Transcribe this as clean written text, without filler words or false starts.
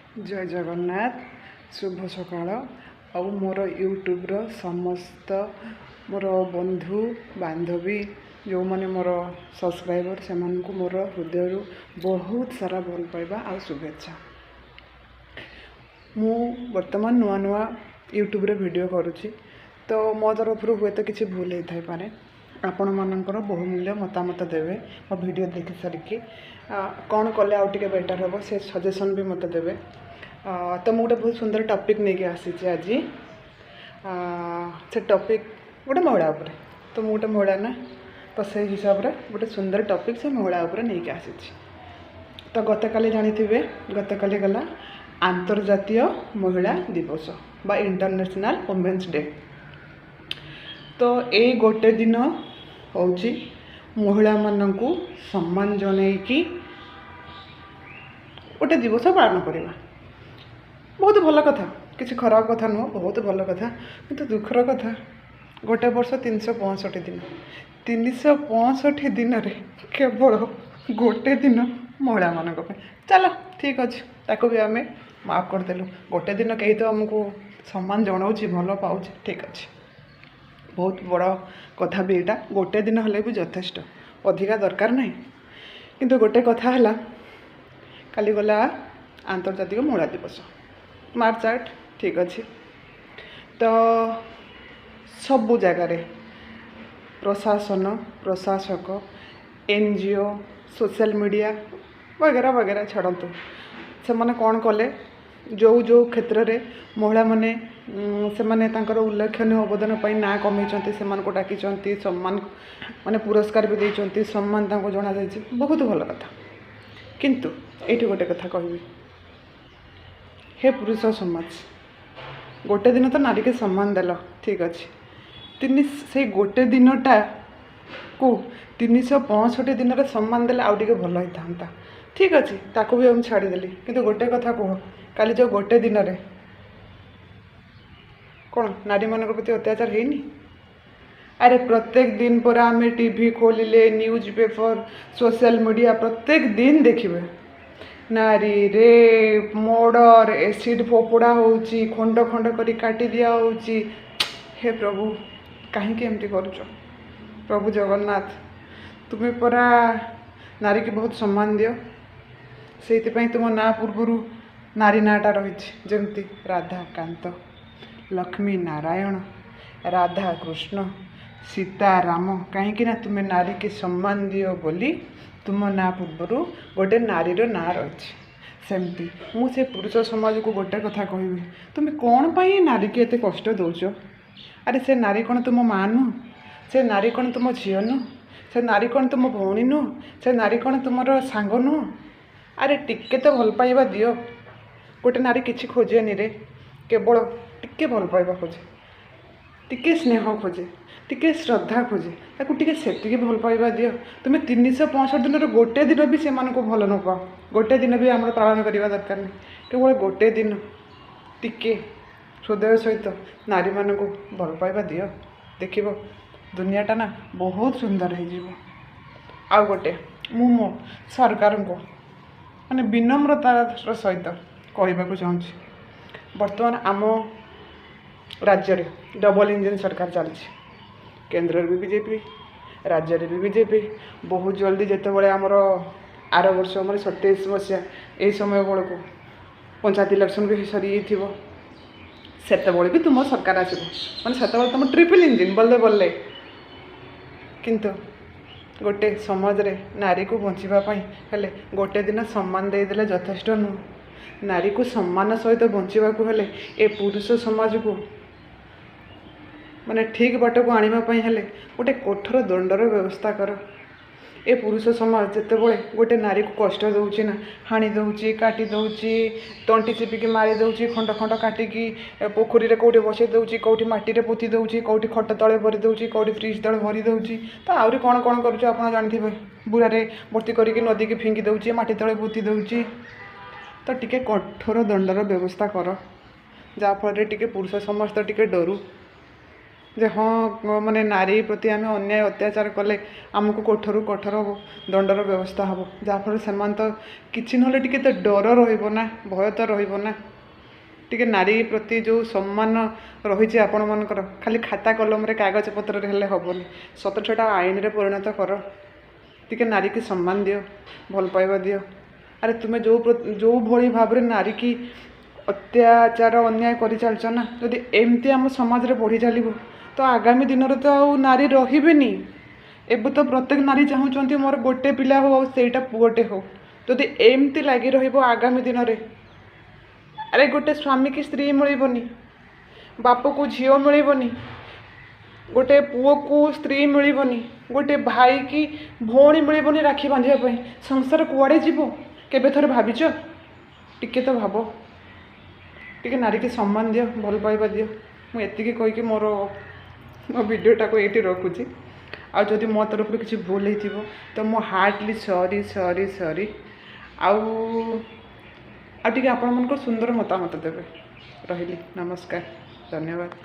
जय जगन्नाथ शुभ सकाळ आउ मोर यूट्यूब्र समस्त मोर बंधु बांधवी जो मैंने मोर सब्सक्राइबर से मोर हृदय बहुत सारा भल पाइबा आ शुभेच्छा। मु वर्तमान नुआ नुआ यूट्यूब रे वीडियो करुच्ची तो मो तरफ हुए तो किसी भूल होता है पारे आपण मानकर बहुमूल्य मतामत देवे मो वीडियो देखि सारिकी कौन कले आउ टिके बेटर हे से सजेसन भी मत देवे। तो मुझे बहुत सुंदर टॉपिक नहीं आसी आज से टॉपिक गोटे महिला उपरे तो मुझे महिला ना तो से हिसाब से गोटे सुंदर टॉपिक से महिला उपरे नहीं आसी। तो गतकाली जानी गतकाली गला आंतरजातीय महिला दिवस बा इंटरनेशनल वुमेन्स डे। तो ये गोटे दिन हूँ महिला मानू सम्मान जनईकि गोटे दिवस पालन करवा बहुत भल कथा किसी खराब कथा नुह बहुत भल कथा किंतु दुखर कथा गोटे वर्ष 365 दिन 365 दिन रे केवल गोटे दिन महिला मान चलो ठीक अच्छे ताको भी आम माफ करदेलु गोटे दिन कहीं तो आमको सम्मान जनाऊँ भल पाऊँ ठीक अच्छे बहुत बड़ कथा भी यहाँ गोटे दिन हेल्ले भी यथेष्ट अधिका दरकार नहीं किंतु गोटे कथा है काली गला आंतर्जातिक महिला दिवस मार्च 8 ठीक अच्छे। तो सबु जगार प्रशासन प्रशासक एनजीओ सोशल मीडिया वगैरह वगैरह छाड़तु से मैंने कौन कले जो जो क्षेत्र में महिला माने से माने तांकर उल्लेखनीय अवदान पर ना कमे से डाकी सम्मान माने पुरस्कार भी देते सम्मान जना जाए बहुत भल कथा। किंतु ये गोटे कथा कहबी हे पुरुष समाज गोटे दिन तो नारी के सम्मान देल ठीक अच्छे से गोटे दिनटा को 365 दिन रे सम्मान देले आउ टिके भल होता ठीक अच्छे ताको भी हम छाड़देली किंतु गोटे कथा कह काली जो गोटे दिन रे कौन नारी मान प्रति अत्याचार है नहीं। अरे प्रत्येक दिन पर आम टीवी खोलिले न्यूज पेपर सोशल मीडिया प्रत्येक दिन देखिए नारी रेप मर्डर एसिड फोपड़ा होची खंड खंड करी काटी दिया होची। हे प्रभु कहीं एमती करुच प्रभु जगन्नाथ तुम्हें परा नारी की बहुत सम्मान दियो से तुम ना पूर्वर नारी नाटा रही जमती राधाकांत लक्ष्मी नारायण राधा कृष्ण सीता राम कहीं ना तुम्हें नारी के सम्मान दियो बोली तुम ना पूर्वर गोटे नारीर ना रही सेमती मुझे पुरुष समाज को गोटे कथा कहबी तुम्हें कौन पाई नारी के एते कष्ट दौच। अरे से नारी कौन तुम माँ नु से नारी कौन तुम झील नु से नारी कौन तुम भौणी नु से नारी कौन तुम सांग नु। अरे टिके तो भल पाइबा दियो गोटे नारी किसी खोजेनि रे केवल टिके भल पाइबा खोजे टिके स्नेह खोजे टिके श्रद्धा खोजे ताकू टिके सेतिके भल पाइबा दियो। तुम्हें 365 दिन गोटे दिन भी से भल न पाओ गोटे दिन भी आम पालन करवा दरकार नहीं केवल गोटे दिन टिके हृदय सहित नारी मान को भल पाइबा दियो देख दुनियाटा ना बहुत सुंदर हो। आ गोटे मो सरकार को माने विनम्रतार सहित कहवाक चाहूँगी बर्तमान आम राज्य में डबल इंजन सरकार चलती केंद्र भी बीजेपी राज्य में भी बीजेपी बहुत जल्दी जिते आमर आर वर्ष 27 मसीहा यही समय बेलू पंचायत इलेक्शन भी सरी से भी तुम सरकार आसो मैंने से तुम ट्रिपल इंजिन बोलदे बोलले किंतु गोटे समाज रे नारी को बचापी हेले गोटे दिन सम्मान देदेले यथेष्ट नुह नारी को सम्मान सहित बचाक हेले ए पुरुष समाज को माने ठीक बाट को आने हेले गोटे कठोर दंडर व्यवस्था कर। ए पुरुष समाज जितेबले गोटे नारी को कष्ट दौची ना हाणी दौची काटी दौची तंटी चिपिकी मारी दौची खंड खंड काटिकी पोखरी रे कौटी बसई दौची कौटी माटी रे पोती दौची कौटी खट तले भरी दौची कौटी फ्रिज तले भरी दौची तो आहरी कौन कौन करुछ आपण जानथिबे बुरारे भर्ती करके नदी की फिंगी दौची माटी तले पोती दौची। तो टिके कठोर दंडर व्यवस्था कर जहाँफल टिके पुरुष समाज तो टिके डरू जे हाँ माने नारी प्रति आम अन्याय अत्याचार कले आमको कोठरू कठोर दंडर व्यवस्था हम जहाँफल से तो किसी ना टी तो डर रहा भय तो रहा टी नारी प्रति जो सम्मान रही आपण मनकर खाली खाता कलम रे कागज पत्र हेल्ले हेनी सत छटा आईन रे परिणत कर टी नारी की सम्मान दियो भल पाइबा दियो। अरे तुम्हें जो भली भाव रे नारी की अत्याचार अन्याय कर चलच ना जदि एमती आम समाज रे बढ़ी चलो तो आगामी दिन में तो आउ नारी रही एबे तो प्रत्येक नारी चाहूँगी मोर गोटे पिला हो सेटा पुअटे हो जदि एमती लगी आगामी दिन में अरे गोटे स्वामी की स्त्री मिलबनी बाप को झील मिलबनी गोटे पुओ को स्त्री मिलबनी गोटे भाई की भौणी मिलबनी राखी बांधापी संसार कुआड़े जीव केबे थोड़े भाविच टिके तो भाव टिके नारी की सम्मान दियो भल पाइबा दियो। मुझे कहीकि मोर मो वीडियोटा को ये रखुची आदि मो तरफ किसी भूल हो तो मो हार्टली सॉरी सॉरी सॉरी आउ टे आपण मन सुंदर मतामत देवे। रही नमस्कार धन्यवाद।